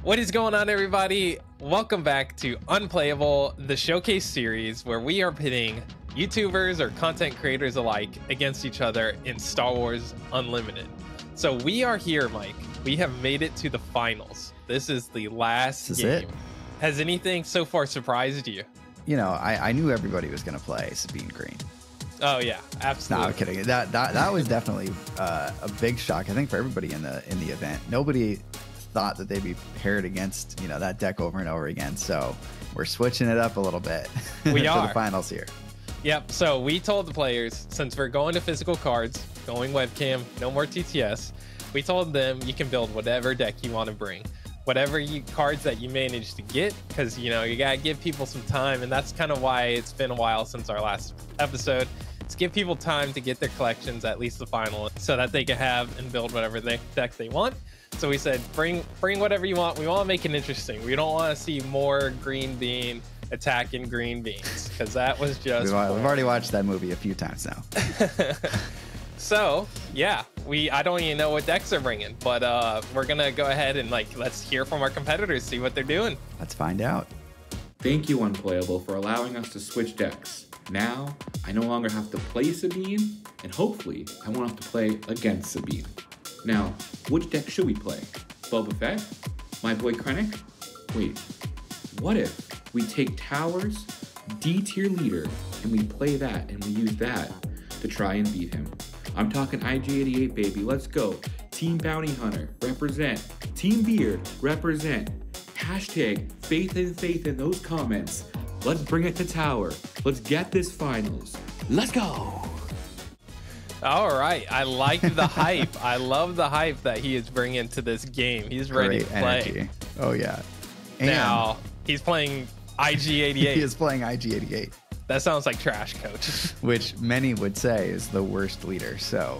What is going on, everybody? Welcome back to Unplayable, the showcase series where we are pitting YouTubers or content creators alike against each other in Star Wars Unlimited. So we are here, Mike. We have made it to the finals. This is the last game. Has anything so far surprised you? You know, I knew everybody was going to play Sabine Green. Oh yeah, absolutely. No, I'm kidding. That was definitely a big shock, I think, for everybody in the event. Nobody thought that they'd be paired against, you know, that deck over and over again. So we're switching it up a little bit. We for are the finals here. Yep. So we told the players, since we're going to physical cards, going webcam, no more TTS, we told them you can build whatever deck you want to bring, whatever cards that you manage to get, because you know you gotta give people some time, and that's kind of why it's been a while since our last episode. It's give people time to get their collections, at least the final, so that they can have and build whatever deck they want. So we said, bring whatever you want. We want to make it interesting. We don't want to see more green bean attacking green beans, because that was just we've already watched that movie a few times now. So yeah, I don't even know what decks they're bringing, but we're gonna go ahead and let's hear from our competitors, see what they're doing. Let's find out. Thank you, Unplayable, for allowing us to switch decks. Now, I no longer have to play Sabine, and hopefully, I won't have to play against Sabine. Now, which deck should we play? Boba Fett? My boy Krennic? Wait, what if we take Towers, D-tier leader, and we play that, and we use that to try and beat him? I'm talking IG-88, baby. Let's go. Team Bounty Hunter, represent. Team Beard, represent. Hashtag faith in those comments. Let's bring it to Tower. Let's get this finals. Let's go. All right, I like the hype. I love the hype that he is bringing to this game. He's ready to play. Energy. Oh yeah. And now he's playing IG-88. He is playing IG-88. That sounds like trash, coach. Which many would say is the worst leader. So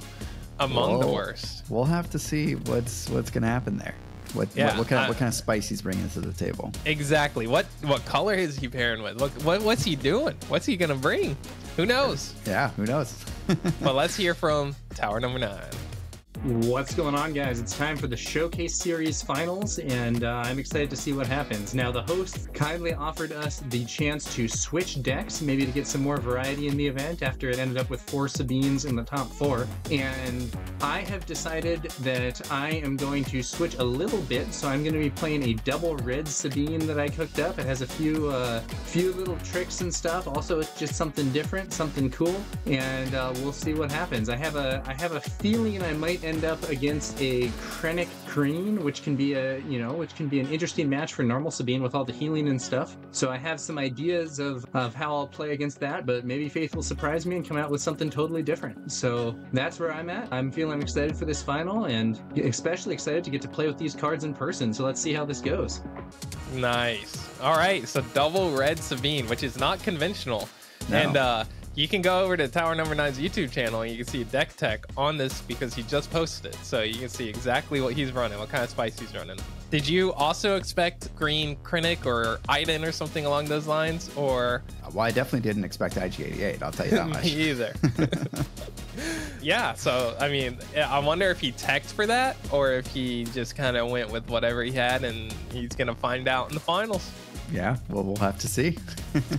among the worst. We'll have to see what's going to happen there. What kind of spice he's bringing to the table. Exactly. What color is he pairing with? What's he doing? What's he gonna bring? Who knows? Yeah, who knows? Well, let's hear from Tower number 9. What's going on, guys? It's time for the Showcase Series Finals, and I'm excited to see what happens. Now, the hosts kindly offered us the chance to switch decks, maybe to get some more variety in the event after it ended up with 4 Sabines in the top 4. And I have decided that I am going to switch a little bit, so I'm going to be playing a double red Sabine that I cooked up. It has a few little tricks and stuff. Also, it's just something different, something cool, and we'll see what happens. I have a feeling I might end up against a Krennic Green, which can be an interesting match for normal Sabine with all the healing and stuff. So I have some ideas of how I'll play against that, but maybe Faith will surprise me and come out with something totally different. So that's where I'm at. I'm feeling excited for this final, and especially excited to get to play with these cards in person. So let's see how this goes. Nice. All right, so double red Sabine, which is not conventional. No. And you can go over to Tower number 9's YouTube channel and you can see deck tech on this because he just posted it. So you can see exactly what he's running, what kind of spice he's running. Did you also expect green Krennic or Iden or something along those lines? Or well, I definitely didn't expect IG-88, I'll tell you that much. Me either. Yeah, so I mean, I wonder if he teched for that or if he just kind of went with whatever he had, and he's gonna find out in the finals. Yeah, well, we'll have to see.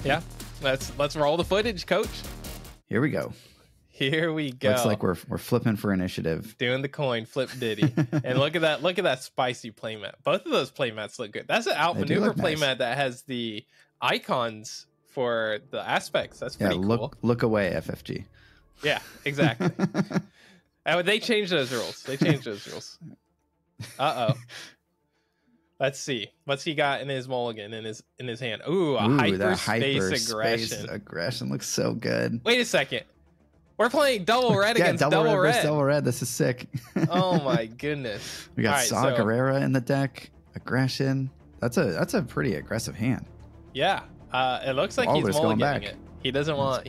Yeah. Let's roll the footage, coach. Here we go. Here we go. Looks like we're flipping for initiative. Doing the coin flip ditty. And look at that spicy playmat. Both of those playmats look good. That's an Outmaneuver playmat that has the icons for the aspects. That's pretty cool. Look away, FFG. Yeah, exactly. They changed those rules. Uh-oh. Let's see. What's he got in his mulligan in his hand? Ooh, hyperspace aggression. Aggression looks so good. Wait a second. We're playing double red against double red. Double red. This is sick. Oh my goodness. We got Saw Gerrera in the deck. Aggression. That's a pretty aggressive hand. Yeah. It looks like he's mulliganing it. He doesn't want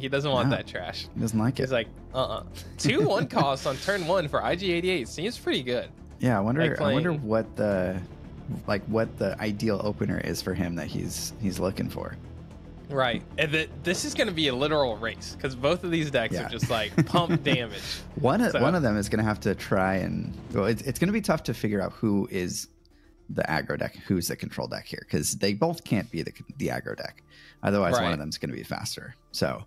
that trash. He doesn't like it. He's like, 2/1 cost on turn 1 for IG-88 seems pretty good. Yeah, I wonder what the ideal opener is for him that he's looking for. Right, and this is going to be a literal race because both of these decks are just like pump damage. One of them is going to have to try and it's going to be tough to figure out who is the aggro deck, who's the control deck here, because they both can't be the aggro deck. Otherwise, one of them is going to be faster. So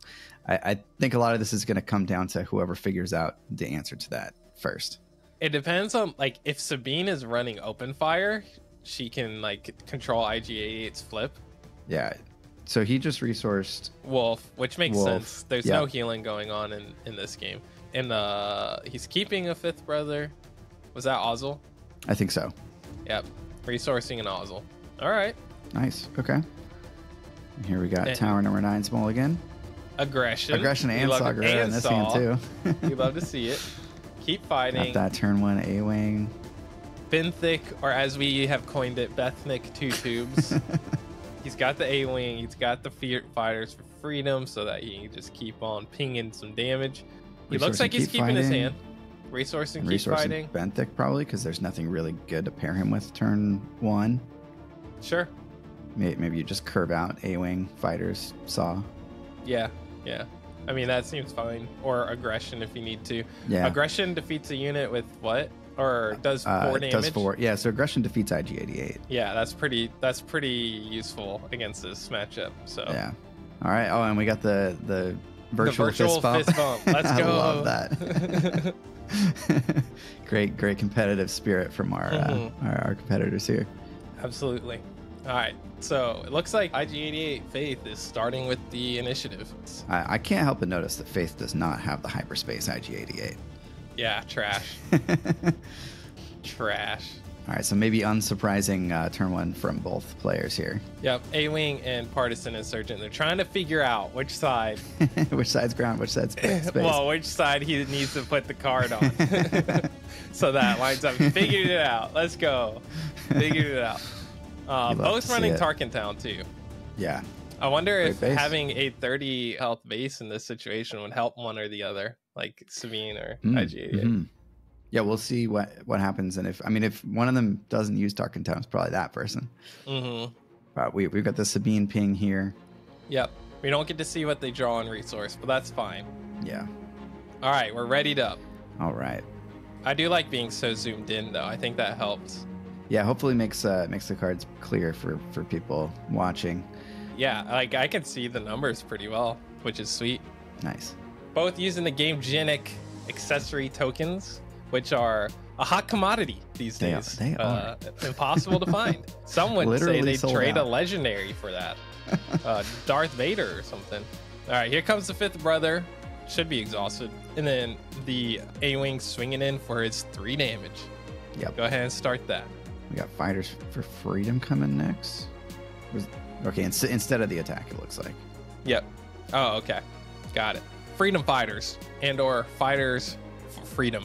I think a lot of this is going to come down to whoever figures out the answer to that first. It depends on, like, if Sabine is running open fire, she can, like, control IG-88's flip. Yeah. So he just resourced Wolf, which makes Wolf. sense. There's no healing going on in this game. And he's keeping a fifth brother. Was that Ozzel? I think so. Yep. Resourcing an Ozzel. All right. Nice. Okay. And here we got Tower number 9's mulligan. Aggression and Saw Gerrera in this game too. You love to see it. Keep fighting. Got that turn 1 A-Wing. Benthic, or as we have coined it, Bethnic 2 tubes. He's got the A-Wing. He's got the Fighters for Freedom so that he can just keep on pinging some damage. He looks like he's keeping his hand. Resourcing, keep fighting. Benthic probably, because there's nothing really good to pair him with turn 1. Sure. Maybe you just curve out A-Wing, Fighters, Saw. Yeah. I mean, that seems fine. Or Aggression if you need to. Yeah. Aggression defeats a unit with what? Or does 4 damage? Does 4. Yeah, so Aggression defeats IG-88. Yeah, that's pretty useful against this matchup. So yeah. All right. Oh, and we got the virtual fist bump. Let's go. I love that. great competitive spirit from our competitors here. Absolutely. All right. So it looks like IG-88 Faith is starting with the initiative. I can't help but notice that Faith does not have the hyperspace IG-88. Yeah, trash. Trash. All right, so maybe unsurprising turn 1 from both players here. Yep, A-Wing and Partisan Insurgent. They're trying to figure out which side. Which side's ground, which side's space. Well, which side he needs to put the card on. So that lines up. Figured it out. Let's go. Figured it out. Both running Tarkin Town too. Yeah. I wonder if having a 30 health base in this situation would help one or the other, like Sabine or IG-88. Mm-hmm. Yeah, we'll see what happens, and if one of them doesn't use Tarkin Town, it's probably that person. Mm-hmm. But we've got the Sabine ping here. Yep. We don't get to see what they draw in resource, but that's fine. Yeah. All right, we're readied up. All right. I do like being so zoomed in, though. I think that helps. Yeah, hopefully makes the cards clear for people watching. Yeah, like I can see the numbers pretty well, which is sweet. Nice. Both using the Gamegenic accessory tokens, which are a hot commodity these days. They are. Impossible to find. Some would say they'd trade a legendary for that. Darth Vader or something. All right, here comes the fifth brother. Should be exhausted. And then the A-Wing swinging in for his 3 damage. Yep. Go ahead and start that. We got Fighters for Freedom coming next. Okay, instead of the attack, it looks like. Yep. Oh, okay. Got it. Freedom Fighters and or Fighters for Freedom.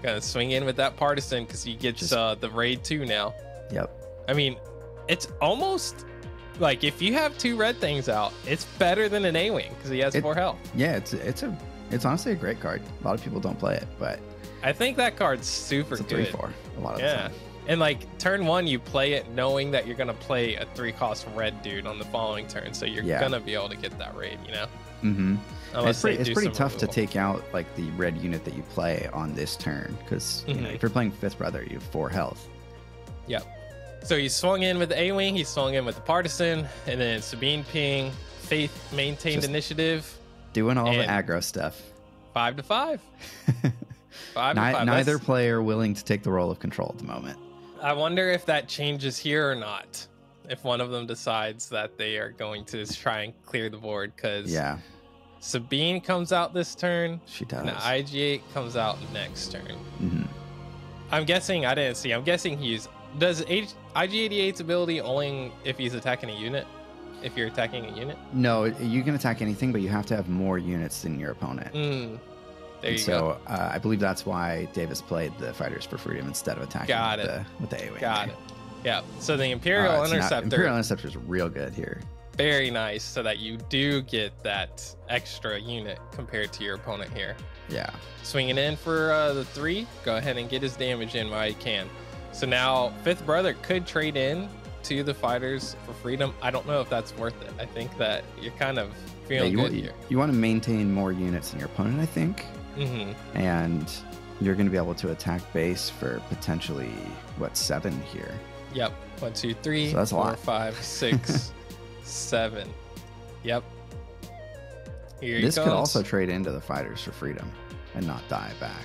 Gonna swing in with that Partisan because he gets the raid 2 now. Yep. I mean, it's almost like if you have 2 red things out, it's better than an A-Wing because he has 4 health. Yeah, it's honestly a great card. A lot of people don't play it, but I think that card's super it's a good. 3/4 a lot of the time. And like turn 1, you play it knowing that you're gonna play a 3-cost red dude on the following turn, so you're gonna be able to get that raid, you know. Mm-hmm. It's pretty tough to take out like the red unit that you play on this turn because you know, if you're playing Fifth Brother, you have 4 health. Yep. So he swung in with the A-Wing, he swung in with the Partisan, and then Sabine ping, Faith maintained initiative, doing all the aggro stuff. 5 to 5. 5 to 5. Neither player willing to take the role of control at the moment. I wonder if that changes here or not. If one of them decides that they are going to try and clear the board, because Sabine comes out this turn. She does. And IG-8 comes out next turn. Mm-hmm. I'm guessing, I didn't see. I'm guessing does IG-88's ability only if he's attacking a unit? If you're attacking a unit? No, you can attack anything, but you have to have more units than your opponent. There you go. So I believe that's why Davis played the Fighters for Freedom instead of attacking with the A-Wing. Got it. Yeah. So the Imperial Interceptor. Imperial Interceptor is real good here. Very nice, so that you do get that extra unit compared to your opponent here. Yeah. Swinging in for the 3. Go ahead and get his damage in while you can. So now Fifth Brother could trade in to the Fighters for Freedom. I don't know if that's worth it. I think that you're kind of feeling good here. You want to maintain more units than your opponent, I think. Mm-hmm. And you're going to be able to attack base for potentially, what, 7 here? Yep. 1, 2, 3, So that's a 4, lot. 5, 6, 7. Yep. Here This he could comes. also trade into the Fighters for Freedom and not die back.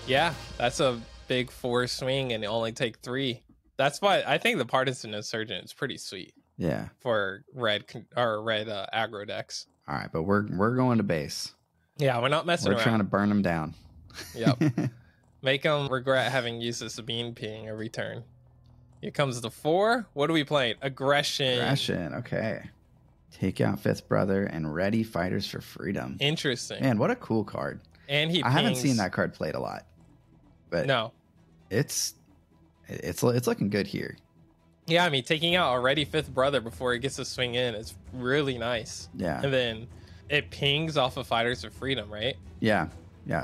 Yeah, that's a big 4 swing and only take 3. That's why I think the Partisan Insurgent is pretty sweet Yeah. for red aggro decks. All right, but we're going to base. Yeah, we're not messing We're around. trying to burn them down. Yep. Make them regret having used the Sabine ping every turn. Here comes the 4. What are we playing? Aggression. Aggression. Okay. Take out Fifth Brother and ready Fighters for Freedom. Interesting. Man, what a cool card. And he I haven't pings- seen that card played a lot, but No. it's looking good here. Yeah, I mean, taking out already Fifth Brother before he gets to swing in is really nice. Yeah. And then it pings off of Fighters of Freedom, right? Yeah.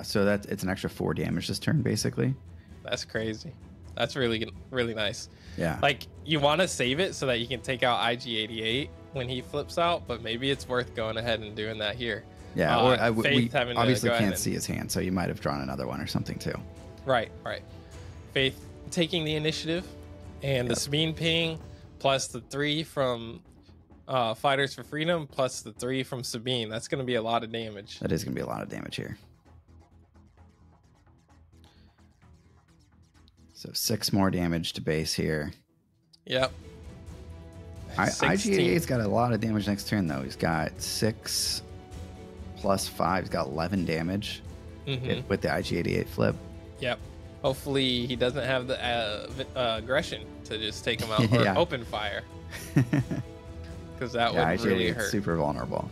So it's an extra 4 damage this turn, basically. That's crazy. That's really nice. Yeah. Like, you want to save it so that you can take out IG-88 when he flips out, but maybe it's worth going ahead and doing that here. Yeah. We Faith having to obviously go ahead can't and- see his hand, so you might have drawn another one or something too. Right. Faith taking the initiative, and the Sabine ping, plus the 3 from Fighters for Freedom, plus the 3 from Sabine. That's going to be a lot of damage. That is going to be a lot of damage here. So 6 more damage to base here. Yep. IG-88's got a lot of damage next turn, though. He's got 6 plus 5. He's got 11 damage with the IG-88 flip. Yep. Hopefully he doesn't have the aggression to just take him out or Yeah. open fire, because that would really IG-88's hurt. super vulnerable.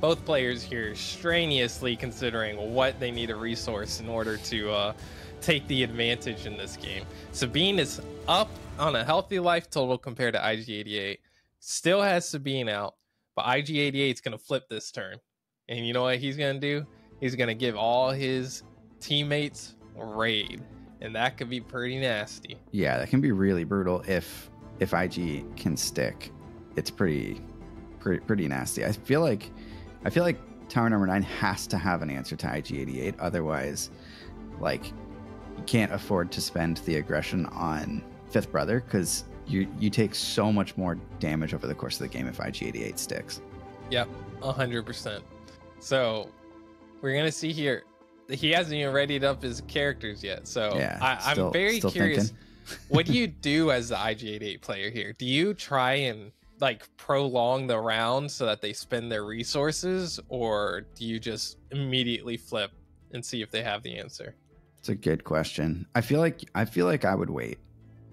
Both players here strenuously considering what they need a resource in order to take the advantage in this game. Sabine is up on a healthy life total compared to IG-88. Still has Sabine out, but IG-88 is going to flip this turn. And you know what he's going to do? He's going to give all his teammates raid, and that could be pretty nasty. Yeah, that can be really brutal if IG can stick. It's pretty nasty. I feel like tower number 9 has to have an answer to IG-88. Otherwise, like, you can't afford to spend the aggression on Fifth Brother, because you take so much more damage over the course of the game if IG-88 sticks. Yep, 100%. So we're gonna see here. He hasn't even readied up his characters yet. So Yeah, I'm very still curious. thinking. What do you do as the IG-88 player here? Do you try and like prolong the round so that they spend their resources, or do you just immediately flip and see if they have the answer? It's a good question. I feel like I would wait.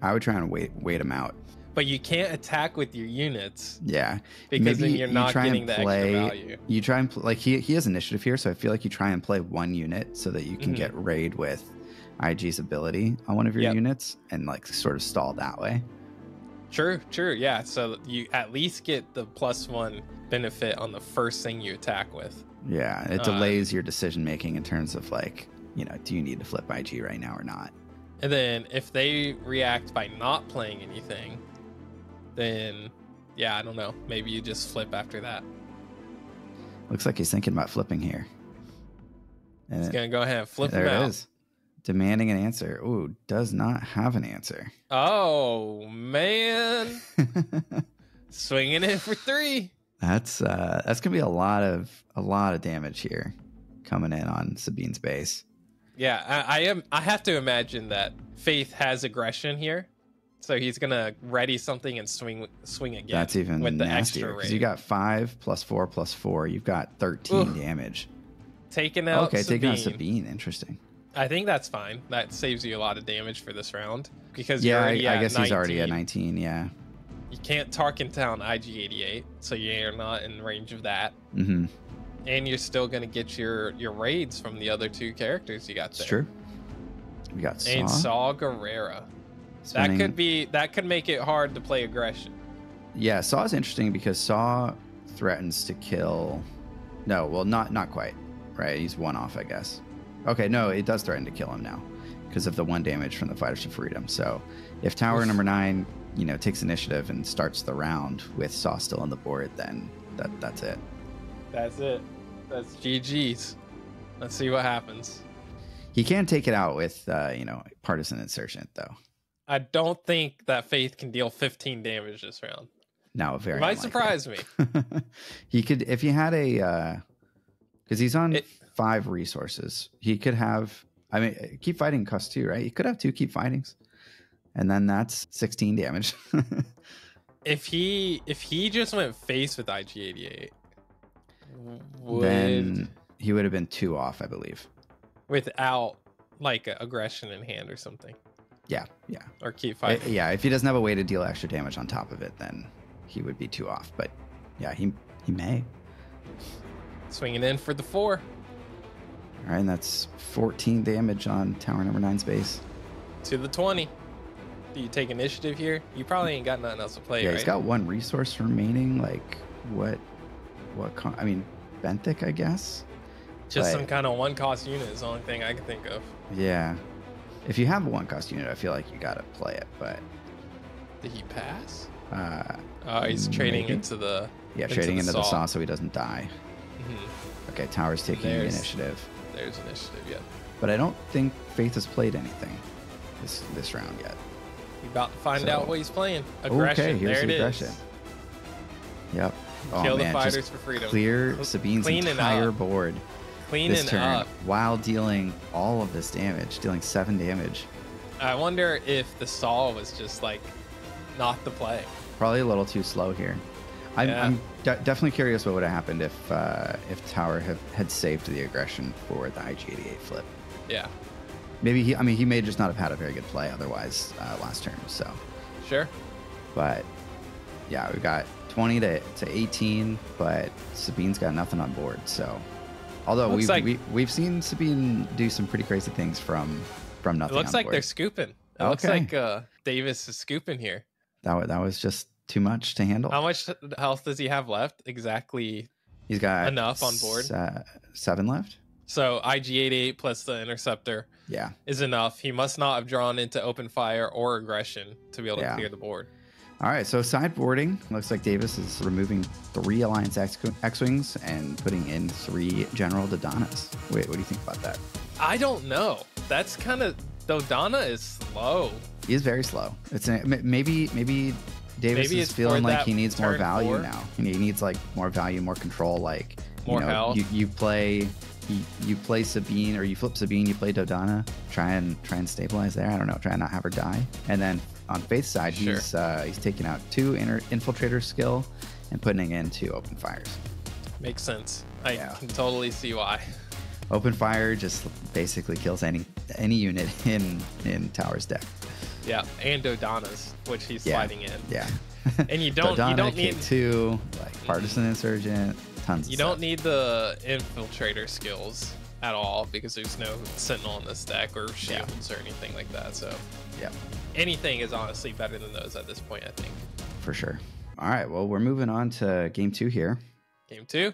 I would try and wait him out. But you can't attack with your units. Yeah, Because then maybe you're you not try getting and the extra value. You try and like he has initiative here, so I feel like you try and play one unit so that you can get raid with IG's ability on one of your units and like sort of stall that way. True, yeah. So you at least get the +1 benefit on the first thing you attack with. Yeah, it delays your decision making in terms of like, do you need to flip IG right now or not? And then if they react by not playing anything, then I don't know. Maybe you just flip after that. Looks like he's thinking about flipping here. And He's gonna go ahead and flip there him it out. is. Demanding an answer. Ooh, does not have an answer. Oh man, swinging it for 3. That's gonna be a lot of damage here coming in on Sabine's base. Yeah, I have to imagine that Faith has aggression here, so he's gonna ready something and swing again. That's even with the nastier extra because raid. you got 5 plus 4 plus 4. You've got 13 damage. Taking out Taking out Sabine. Sabine. Interesting. I think that's fine. That saves you a lot of damage for this round because Yeah, you're I already at guess he's already at 19. 19. Yeah. You can't Tarkin Town IG-88, so you're not in range of that. Mm-hmm. And you're still gonna get your raids from the other 2 characters you got there. It's true. We got Saw. And Saw Gerrera. Spinning. That could make it hard to play aggression. Yeah, Saw is interesting because Saw threatens to kill. No, well, not quite. Right, he's 1 off, I guess. Okay, no, it does threaten to kill him now because of the 1 damage from the Fighters for Freedom. So if Tower number 9, takes initiative and starts the round with Saw still on the board, then that's it. That's it. That's GG's. Let's see what happens. He can take it out with, Partisan Insurgent, though. I don't think that Faith can deal 15 damage this round. No, very It might unlikely. surprise me. He could, if he had a, because he's on 5 resources. He could have, I mean, keep fighting costs 2, right? He could have 2 keep fightings, and then that's 16 damage. If he just went face with IG-88, then he would have been 2 off, I believe. Without like aggression in hand or something. Yeah. Or keep fighting. Yeah, if he doesn't have a way to deal extra damage on top of it, then he would be 2 off. But yeah, he may. Swinging in for the 4. All right, and that's 14 damage on tower number 9's base. To the 20. Do you take initiative here? You probably ain't got nothing else to play, Yeah, right? he's got 1 resource remaining. Like, I mean, Benthic, I guess? Just but, some kind of 1-cost unit is the only thing I can think of. Yeah. If you have a 1-cost unit, I feel like you got to play it, but... Did he pass? maybe. He's trading into the... Yeah, trading into the saw so he doesn't die. Mm-hmm. Okay, Tower's taking the initiative. There's initiative, yeah. But I don't think Faith has played anything this round yet. You're about to find out what he's playing. Aggression. Okay, here's there the it aggression. is. Yep. Kill the man, fighters just for freedom. Clear Sabine's entire board Cleaning this turn up. while dealing all of this damage, dealing 7 damage. I wonder if the Saw was just like not the play. Probably a little too slow here. I'm definitely curious what would have happened if Tower had saved the aggression for the IG-88 flip. Yeah. Maybe he may just not have had a very good play otherwise last turn. So Sure. but yeah, we got 20 to 18, but Sabine's got nothing on board. So although we've seen Sabine do some pretty crazy things from nothing. It looks like board. they're scooping. It looks like Davis is scooping here. That was just too much to handle. How much health does he have left? Exactly. He's got enough on board. 7 left. So IG-88 plus the interceptor is enough. He must not have drawn into open fire or aggression to be able to clear the board. All right, so sideboarding. Looks like Davis is removing 3 Alliance X-Wings and putting in 3 General Dodanas. Wait, what do you think about that? I don't know. That's kind of... Dodana is slow. He is very slow. It's maybe Davis is feeling like he needs more value now. He needs like more value, more control. Like more health. You play Sabine, or you flip Sabine, you play Dodana. Try and stabilize there. I don't know. Try and not have her die. And then on Faith's side, he's taking out 2 infiltrator skill and putting in 2 open fires. Makes sense. I can totally see why. Open fire just basically kills any unit in Tower's deck. Yeah, and Dodana's, which he's sliding in. Yeah. And you don't need K2, like Partisan Insurgent, tons. You don't need the infiltrator skills at all because there's no Sentinel in this deck or shields or anything like that. So anything is honestly better than those at this point, I think. For sure. All right, well, we're moving on to game 2 here. Game 2.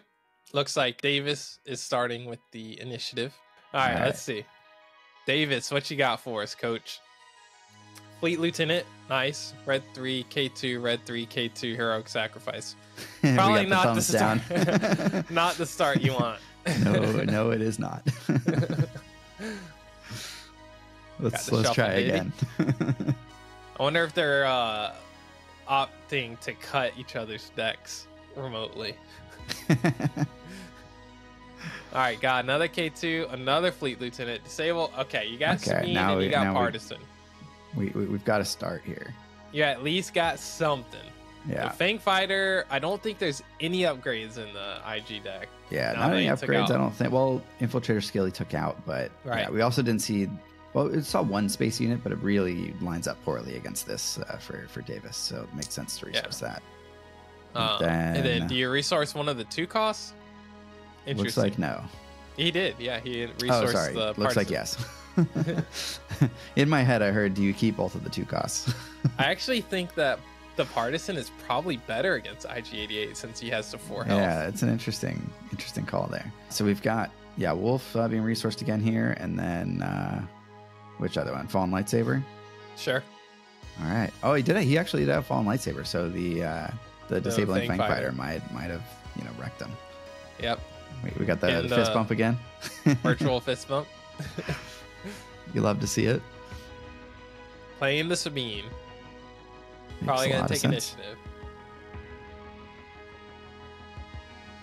Looks like Davis is starting with the initiative. All right, let's see. Davis, what you got for us, coach? Fleet Lieutenant, nice. Red 3, K2, Red 3, K2, Heroic Sacrifice. Probably not the start. Not the start you want. No, it is not. Let's try again. I wonder if they're opting to cut each other's decks remotely. All right, got another K2, another Fleet Lieutenant, disable. Okay, you got Sabine and you got Partisan. We've got to start here. You at least got something. Yeah. The Fang Fighter, I don't think there's any upgrades in the IG deck. Yeah, not any upgrades, I don't think. Well, Infiltrator skill he took out, but we also didn't see... Well, it saw 1 space unit, but it really lines up poorly against this for Davis, so it makes sense to resource that. And then do you resource one of the 2 costs? Looks like no. He did, yeah. He resourced the Partisan. Looks like yes. In my head, I heard, do you keep both of the 2 costs? I actually think that the Partisan is probably better against IG-88 since he has the 4 health. Yeah, it's an interesting call there. So we've got, Wolf being resourced again here, and then, which other one? Fallen Lightsaber? Sure. All right. Oh, he did it. He actually did have Fallen Lightsaber, so the disabling Fang Fighter might have, wrecked him. Yep. We got the fist bump again. Virtual fist bump. You love to see it. Playing the Sabine. Makes Probably a going lot to of take sense. initiative.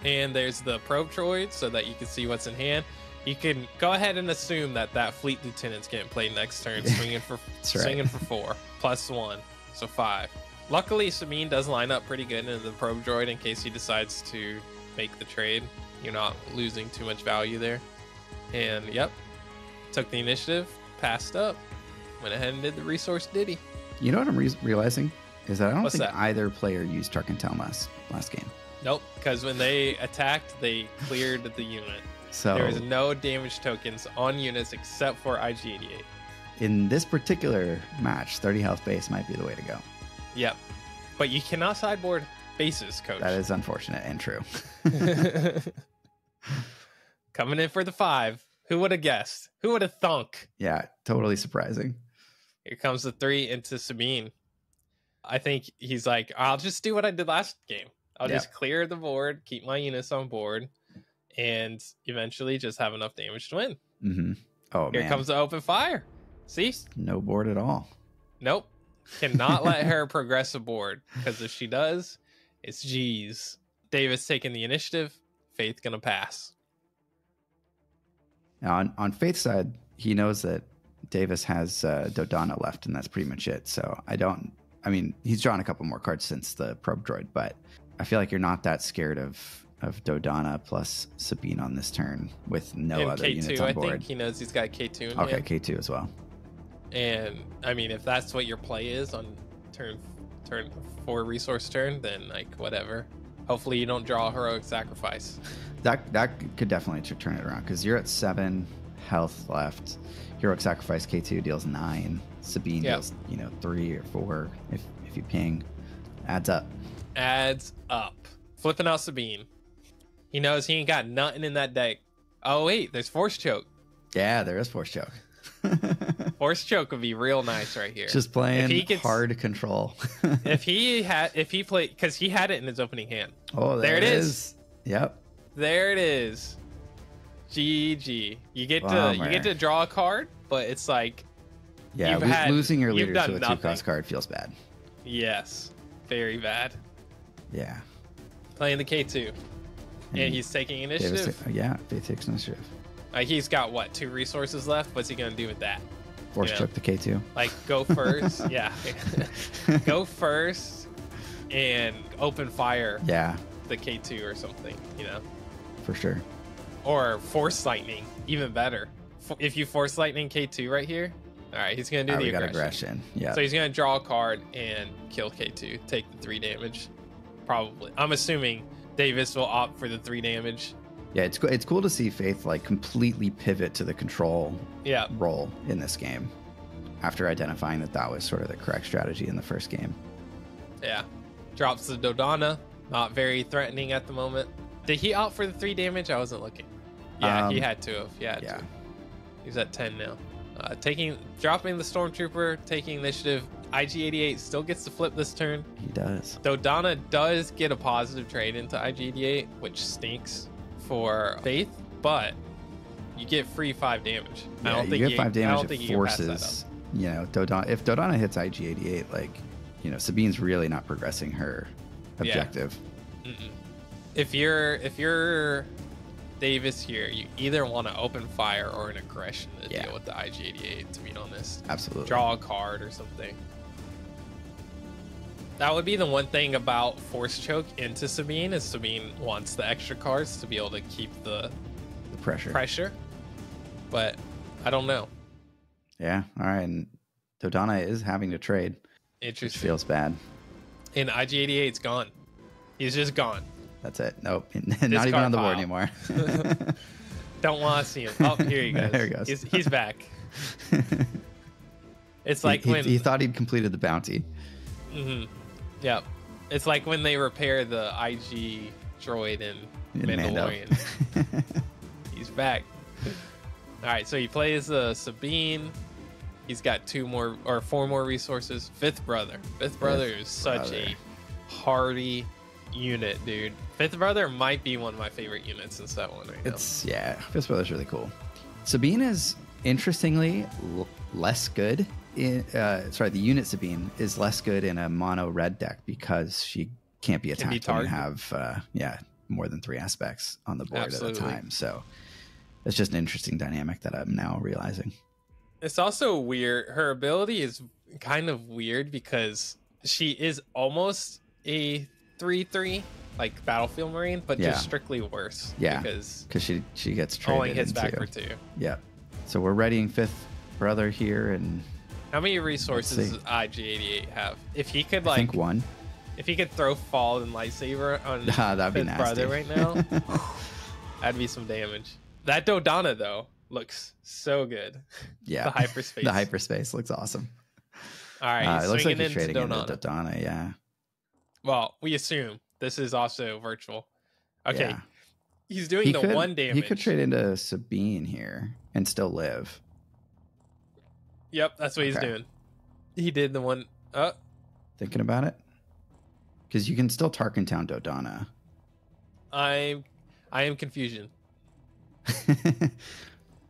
And there's the probe droid so that you can see what's in hand. You can go ahead and assume that that fleet lieutenant's getting played next turn, swinging for swinging for 4 +1, so 5. Luckily, Sabine does line up pretty good into the probe droid in case he decides to make the trade. You're not losing too much value there. And yep, took the initiative, passed up, went ahead and did the resource ditty. You know what I'm realizing is that I don't What's think that? either player used Truck and Town last game. Nope, because when they attacked, they cleared the unit. So There is no damage tokens on units except for IG-88. in this particular match, 30 health base might be the way to go. Yep. But you cannot sideboard bases, coach. That is unfortunate and true. Coming in for the 5. Who would have guessed? Who would have thunk? Yeah, totally surprising. Here comes the 3 into Sabine. I think he's like, I'll just do what I did last game. I'll just clear the board, keep my units on board, and eventually just have enough damage to win. Mm-hmm. Oh, Here man. comes the open fire. See? No board at all. Nope. Cannot let her progress a board, because if she does, it's G's. Davis taking the initiative. Faith gonna pass. Now, on Faith's side, he knows that Davis has Dodonna left, and that's pretty much it. So I mean, he's drawn a couple more cards since the probe droid, but I feel like you're not that scared of Dodonna plus Sabine on this turn with no And other K2, units on I board. think he knows he's got K2 in Okay, hand. K2 as well. And I mean, if that's what your play is on turn 4 resource turn, then like whatever. Hopefully you don't draw a heroic sacrifice. That could definitely turn it around because you're at 7 health left. Heroic Sacrifice K2 deals 9. Sabine deals 3 or 4 if you ping. Adds up. Adds up. Flipping out Sabine. He knows he ain't got nothing in that deck. Oh wait, there's Force Choke. Yeah, there is Force Choke. Force Choke would be real nice right here. Just playing If he gets- hard control. if he played, because he had it in his opening hand. Oh, there it is. Yep. There it is. GG. You get Bummer. to draw a card, but it's like Yeah, You've losing your you've leader done to a nothing. 2-cost card feels bad. yes, very bad. Yeah. Playing the K2, and he's taking initiative. Faith takes initiative. He's got what, 2 resources left? What's he gonna do with that? Force Yeah. Choke the K2. Like go first, yeah. Go first and open fire Yeah, the K2 or something, for sure. or force lightning, even better. If you force lightning K2 right here, all right, he's gonna do the We got aggression. aggression. Yeah. So he's gonna draw a card and kill K2, take the 3 damage. Probably. I'm assuming Davis will opt for the 3 damage. Yeah, it's cool to see Faith like completely pivot to the control Yeah. role in this game after identifying that was sort of the correct strategy in the first game. Yeah. Drops the Dodonna. Not very threatening at the moment. Did he opt for the 3 damage? I wasn't looking. Yeah, he had to have. Yeah. He's at 10 now. Dropping the Stormtrooper, taking initiative. IG-88 still gets to flip this turn. He does. Dodonna does get a positive trade into IG-88, which stinks for Faith, but you get free 5 damage. Yeah, I don't think you get 5 I damage. don't think It you can pass that forces, Dodonna. If Dodonna hits IG-88, like, Sabine's really not progressing her objective. up. Mm-mm. If you're Davis here, you either want to open fire or an aggression to deal with the IG-88, to be honest. Absolutely. Draw a card or something. That would be the one thing about Force Choke into Sabine, is Sabine wants the extra cards to be able to keep the pressure. But I don't know. Yeah. All right. And Dodonna is having to trade, which Interesting. feels bad. And IG-88's gone. He's just gone. That's it. Nope. Not even on the board pile. anymore. Don't want to see him. Oh, here he goes. There he goes. He's back. It's like when he thought he'd completed the bounty. Yep. It's like when they repair the IG droid in Mandalorian. He's back. All right, so he plays Sabine. He's got 4 more resources. Fifth Brother is such a hardy unit, dude. Fifth Brother might be one of my favorite units in set 1 right now. Fist Brother's really cool. Sabine is interestingly, less good. The unit Sabine is less good in a mono red deck because she can't be attacked when you have more than 3 aspects on the board Absolutely. at a time. So it's just an interesting dynamic that I'm now realizing. It's also weird. Her ability is kind of weird because she is almost a 3/3 like Battlefield Marine, but just strictly worse. Yeah, because she gets traded only hits into, back for 2. Yeah. So we're readying 5th brother here, and how many resources does IG88 have? If he could I think 1. If he could throw Fall and Lightsaber on that'd be 5th nasty. brother right now, that'd be some damage. That Dodonna though looks so good. Yeah, the hyperspace. The hyperspace looks awesome. All right, it looks like he's into trading into Dodonna. Dodonna. Yeah. Well, we assume this is also virtual. Okay, Yeah. he's doing the 1 damage. He could trade into Sabine here and still live. Yep, that's what he's doing. He did the one. Thinking about it, because you can still Tarkin Town Dodonna. I am confusion.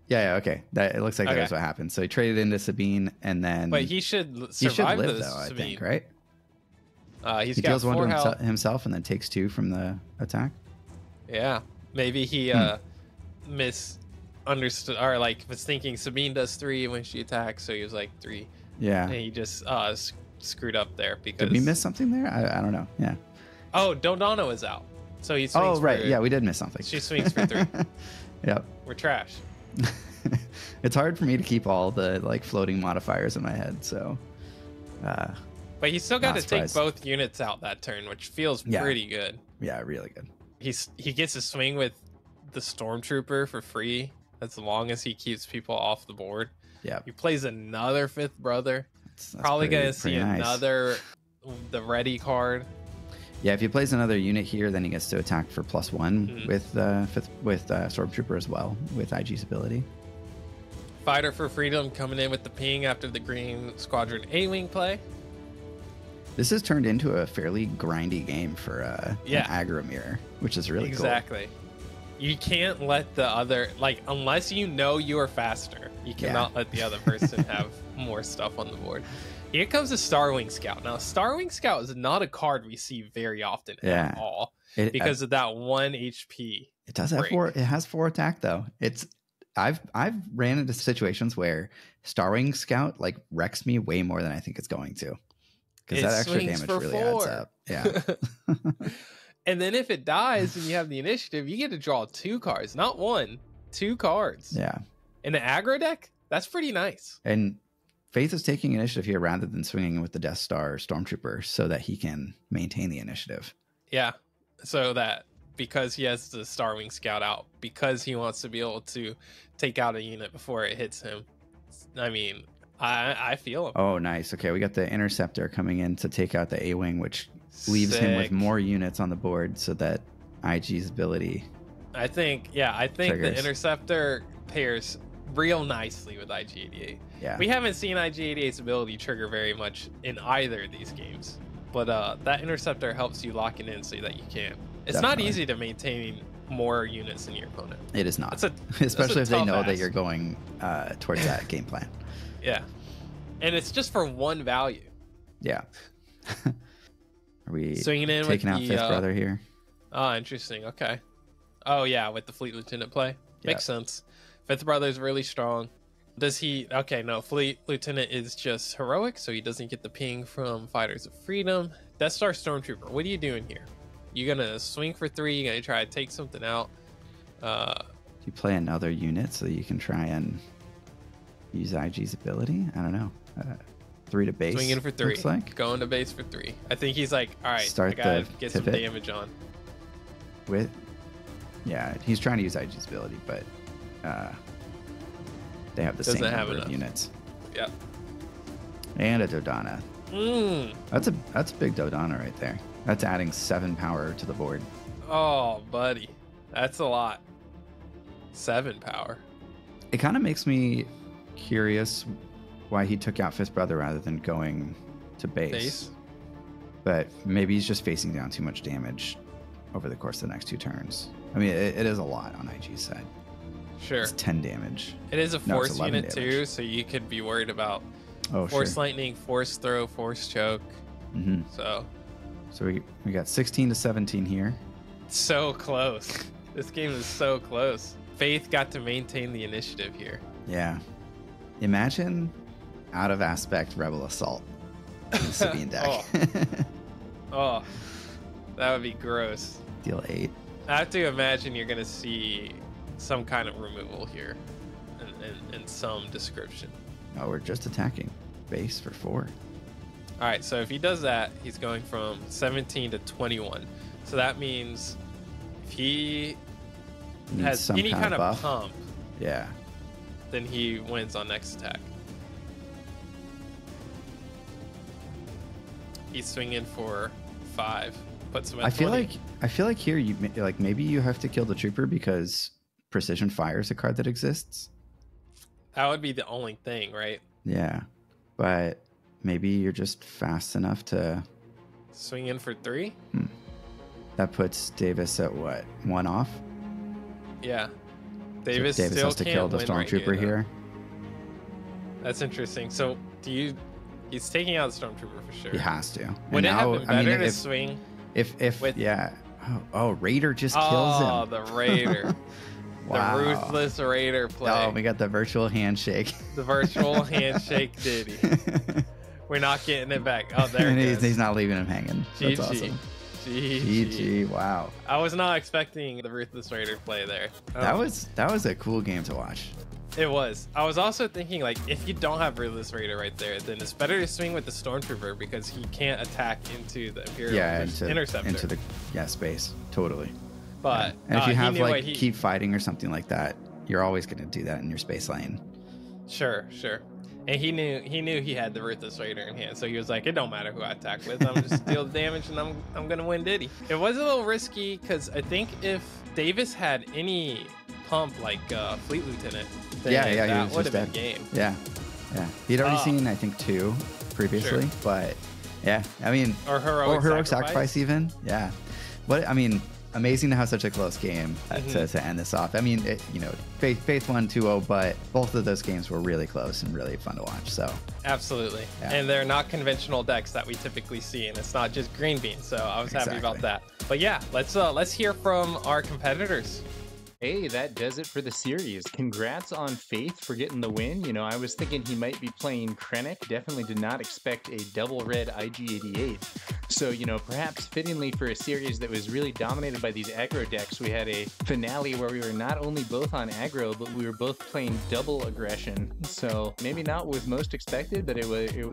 Yeah, okay. It looks like that was what happened. So he traded into Sabine, and then but he should survive live this, though. I Sabine. think, right? He deals 4 1 to health. himself and then takes 2 from the attack. Yeah, maybe he misunderstood, or like was thinking Sabine does 3 when she attacks, so he was like 3. Yeah. And he just screwed up there because. Did we miss something there? I don't know. Yeah. Oh, Dodonna was out, so he swings. Oh right, for, yeah, we did miss something. She swings for 3. Yep. We're trash. It's hard for me to keep all the like floating modifiers in my head, so. But he still got to take surprised. both units out that turn, which feels pretty good. Yeah, really good. He gets to swing with the Stormtrooper for free as long as he keeps people off the board. Yeah. He plays another 5th brother. That's Probably pretty- gonna see pretty nice. another the ready card. Yeah, if he plays another unit here, then he gets to attack for +1 with Stormtrooper as well with IG's ability. Fighter for Freedom coming in with the ping after the Green Squadron A-Wing play. This has turned into a fairly grindy game for an aggro mirror, which is really Exactly. You can't let the other, like, unless you know you are faster, you cannot let the other person have more stuff on the board. Here comes a Starwing Scout. Now, Starwing Scout is not a card we see very often at all because of that 1 HP. It does have break. 4. It has 4 attack though. I've ran into situations where Starwing Scout like wrecks me way more than I think it's going to. Because that extra swings damage for really 4. adds up. Yeah. And then if it dies and you have the initiative, you get to draw 2 cards, not 1, 2 cards. Yeah. In the aggro deck, that's pretty nice. And Faith is taking initiative here rather than swinging with the Death Star Stormtrooper so that he can maintain the initiative. Yeah. So that because he has the Starwing Scout out, because he wants to be able to take out a unit before it hits him. I mean, I feel him. Oh, nice. Okay, we got the Interceptor coming in to take out the A-Wing, which leaves him with Sick. more units on the board so that IG's ability... I think the triggers. Interceptor pairs real nicely with IG88. Yeah. We haven't seen IG88's ability trigger very much in either of these games, but that Interceptor helps you lock it in so that you can. It's not Definitely. easy to maintain more units than your opponent. It is not. That's Especially if they tough know that ask. you're going towards that game plan. Yeah. And it's just for 1 value. Yeah. Are we Swinging in taking with out the, 5th brother here? Oh, interesting. Okay. Oh, yeah, with the Fleet Lieutenant play. Makes sense. 5th brother's really strong. Does he... Okay, no. Fleet Lieutenant is just heroic, so he doesn't get the ping from Fighters of Freedom. Death Star Stormtrooper, what are you doing here? You gonna swing for 3? You gonna try to take something out? You play another unit so you can try and use IG's ability? I don't know. 3 to base. Swinging for 3. Looks like. Going to base for 3. I think he's like, all right, Start I gotta the get some pivot. damage on. Yeah, he's trying to use IG's ability, but they have the Doesn't same have number of enough. units. Yeah. And a Dodonna. Mm. That's a big Dodonna right there. That's adding 7 power to the board. Oh, buddy. That's a lot. 7 power. It kind of makes me curious why he took out 5th brother rather than going to base. But maybe he's just facing down too much damage over the course of the next 2 turns. I mean, it is a lot on IG's side. Sure. It's 10 damage. It is a No, it's force 11 unit damage. too, so you could be worried about Oh, force sure. lightning, force throw, force choke. Hmm. So We got 16 to 17 here. so close. This game is so close. Faith got to maintain the initiative here. Yeah. Imagine out of aspect Rebel Assault in the Sabine deck. Oh, that would be gross. Deal 8. I have to imagine you're gonna see some kind of removal here, in some description. Oh, we're just attacking. Base for 4. All right, so if he does that, he's going from 17 to 21. So that means if he Needs has some any kind of buff. pump, Yeah. then he wins on next attack. He's swinging for 5. Puts him at I feel 20. like here you like maybe you have to kill the trooper because precision fire is a card that exists. That would be the only thing, right? Yeah. But maybe you're just fast enough to Swing in for 3. that puts Davis at what? 1 off? Yeah. So Davis Davis still has to can't kill the win right stormtrooper though. here. That's interesting. So he's taking out the stormtrooper for sure. He has to. Would And it have now, been better to if swing? if with- yeah. Oh, Raider just kills Oh, him. the Raider. Wow. The ruthless Raider play. Oh, we got the virtual handshake. The virtual handshake Diddy. We're not getting it back. Oh, there And it he's, goes. he's not leaving him hanging. That's GG. awesome. GG. GG. Wow. I was not expecting the ruthless Raider play there. That was a cool game to watch. It was. I was also thinking, like, if you don't have Ruthless Raider right there, then it's better to swing with the Stormtrooper because he can't attack into the Imperial Yeah, Interceptor. into the space. Totally. But And if you he have knew like what he- keep fighting or something like that, you're always going to do that in your space lane. Sure. And he knew he had the Ruthless Raider in hand, so he was like, it don't matter who I attack with, I'm just deal the damage and I'm gonna win Diddy. It was a little risky because I think if Davis had any pump like Fleet Lieutenant, then Yeah, he that was would have just been game. Yeah. He'd already Oh. seen I think 2 previously, Sure. but yeah, I mean, Or heroic sacrifice even. Yeah. Amazing to have such a close game Mm-hmm. to end this off. I mean, Faith won 2-0, but both of those games were really close and really fun to watch. So Absolutely. Yeah. And they're not conventional decks that we typically see, and it's not just green beans. So I was happy about that. But yeah, let's hear from our competitors. Hey, that does it for the series. Congrats on Faith for getting the win. You know, I was thinking he might be playing Krennic. Definitely did not expect a double red IG-88. So, you know, perhaps fittingly for a series that was really dominated by these aggro decks, we had a finale where we were not only both on aggro, but we were both playing double aggression. So maybe not what was most expected, but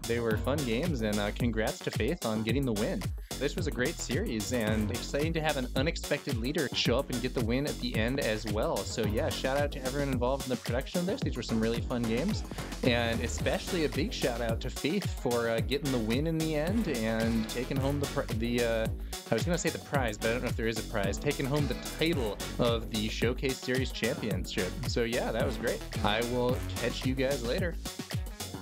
they were fun games, and congrats to Faith on getting the win. This was a great series, and exciting to have an unexpected leader show up and get the win at the end as well. So yeah, shout out to everyone involved in the production of this. These were some really fun games, and especially a big shout out to Faith for getting the win in the end and taking home I was gonna say the prize, but I don't know if there is a prize. Taking home the title of the Showcase Series Championship. So yeah, that was great. I will catch you guys later.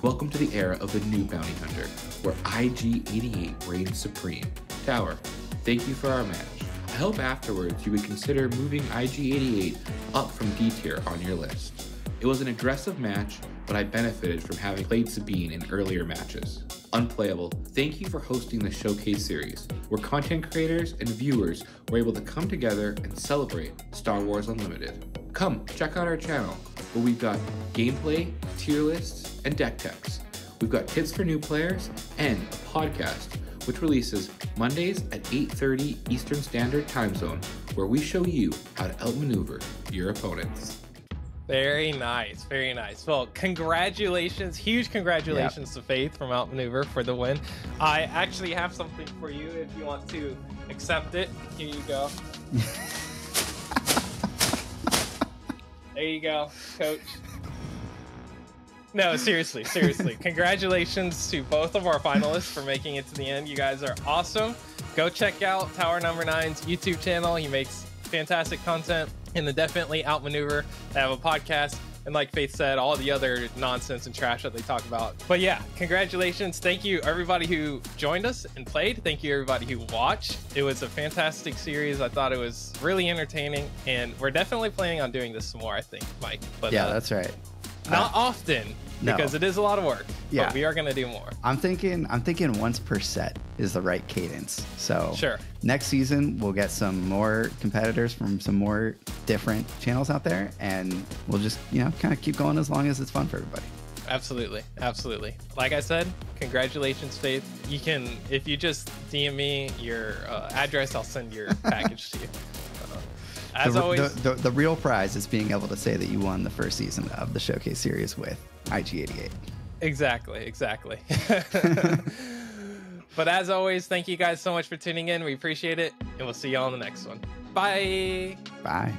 Welcome to the era of the new bounty hunter, where IG-88 reigns supreme. Tower, thank you for our match. I hope afterwards you would consider moving IG-88 up from D tier on your list. It was an aggressive match, but I benefited from having played Sabine in earlier matches. Unplayable, thank you for hosting the Showcase series, where content creators and viewers were able to come together and celebrate Star Wars Unlimited. Come, check out our channel, where we've got gameplay, tier lists, and deck techs. We've got tips for new players, and a podcast, which releases Mondays at 8:30 Eastern Standard Time Zone, where we show you how to outmaneuver your opponents. Very nice, very nice. Well, congratulations, huge congratulations to Faith from Outmaneuver for the win. I actually have something for you if you want to accept it. Here you go. There you go, coach. No, seriously. Congratulations to both of our finalists for making it to the end. You guys are awesome. Go check out Tower Number 9's YouTube channel. He makes fantastic content. And the Definitely Outmaneuver. They have a podcast and like Faith said, all the other nonsense and trash that they talk about. But yeah, congratulations. Thank you everybody who joined us and played. Thank you everybody who watched. It was a fantastic series. I thought it was really entertaining, and we're definitely planning on doing this some more, I think, Mike. But yeah, that's right. Not often, because it is a lot of work. Yeah, but we are going to do more. I'm thinking once per set is the right cadence. So sure, next season we'll get some more competitors from some more different channels out there, and we'll just kind of keep going as long as it's fun for everybody. Absolutely, absolutely. Like I said, congratulations, Faith. You can, if you just DM me your address, I'll send your package to you. As always, the real prize is being able to say that you won the first season of the Showcase series with IG88. Exactly. But as always, thank you guys so much for tuning in. We appreciate it, and we'll see you all in the next one. Bye. Bye.